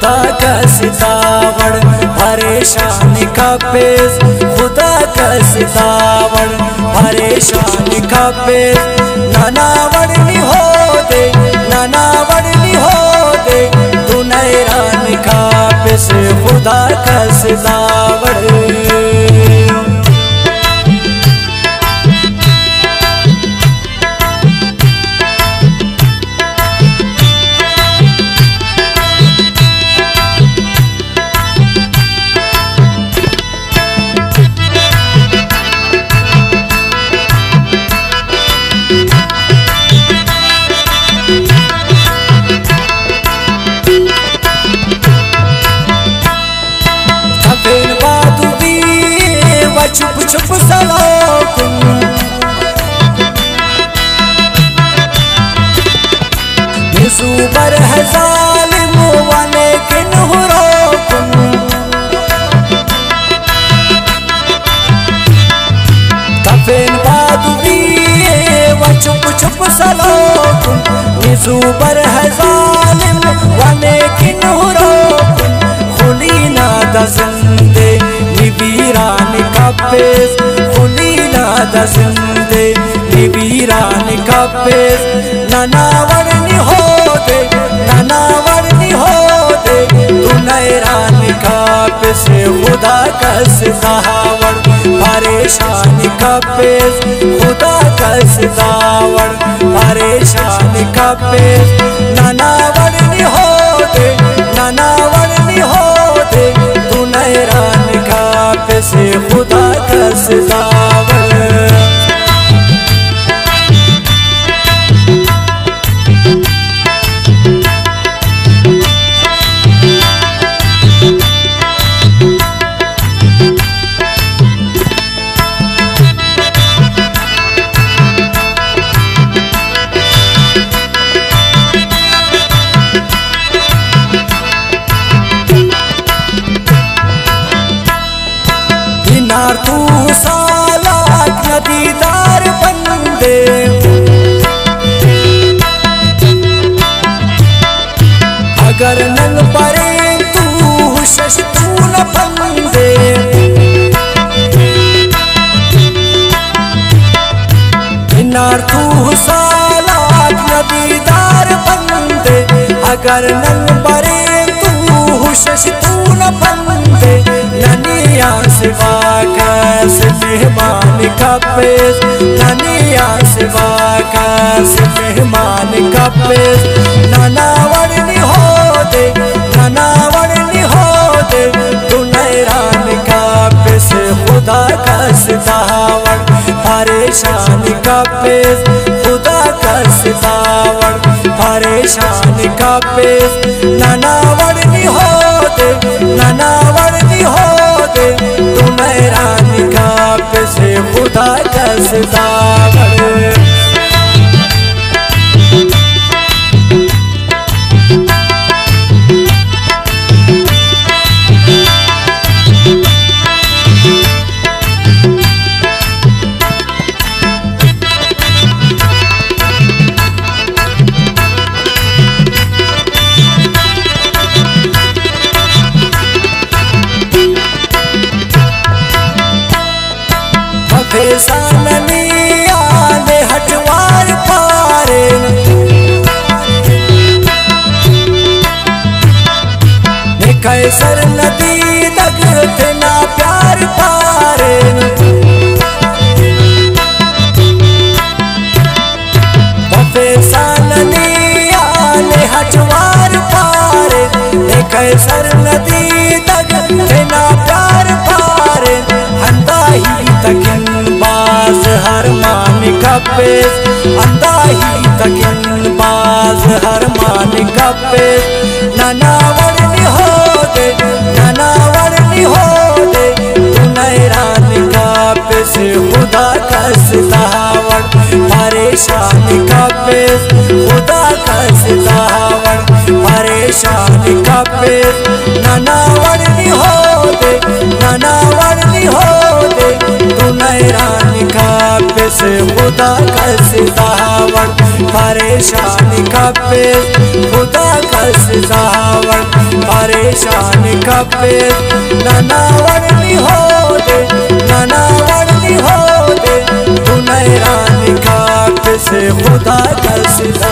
खुदा का सितावड़ परेशानी का पेश, खुदा का सितावड़ परेशानी का पेश। नानावड़ नी हो दे, नानावड़ नी हो दे, तू नैरान का पेश खुदा का सितावड़। चुप चुप सलाकुन निसूबर है जालिम वाले किन हुरोकुन। तफेन बादुबी व चुप चुप सलाकुन निसूबर है जालिम वाले किन हुरोकुन। खुली ना दसंदे निवीरान का पेश, खुली ना दसंदे निवीरान का पेश। नानावड़ नी हो दे, नानावड़ नी हो दे, तू नैरान का पेश खुदा का सितावड़ परेशानी का पेश, खुदा का सितावड़ परेशानी का पेश। नानावड़ नी हो दे, नानावड़ नी हो दे, तू नैरान का पेश खुदा का सितावड़। तू सालाक नदीदार बंदे, अगर नन परे तू शश तू न बंदे। नार तू सालाक नदीदार बंदे, अगर नन परे तू शश तू न बंदे। ननिया सिवा कैसे मेहमान का पेश, ननिया सिवा कैसे मेहमान का पेश। नानावड़ नी हो दे, नानावड़ नी हो दे, तू नैरान का पेश खुदा का सितावड़ परेशानी का पेश, खुदा का सितावड़ परेशानी का पेश। नानावड़ नी हो दे, नानावड़ नी हो दे, तू नैरान का पेश खुदा का सितावड़। फेसाननिया ने हटवार पारे, ने कैसर नदी दगते ना प्यार पारे। फेसाननिया ने हटवार पारे, ने कैसर नदी दगते ना प्यार पारे। हंदा ही तकिन बाज हर मान का पेश, अंदा ही तकिन बाज हर मान का पेश। नानावड़ नी हो दे, नानावड़ नी हो दे, तू नैरान का पेश खुदा का सितावड़ परेशानी का पेश, खुदा का सितावड़ परेशानी का पेश। नानावड़ नी हो दे, नानावड़ नी हो दे, तू नैरान का पेश खुदा का सितावड़ परेशानी का पेश, खुदा का सितावड़। पे नाना वरनी हो दे, नाना वरनी हो दे, तू नैरानी घाट से खुदा का सिला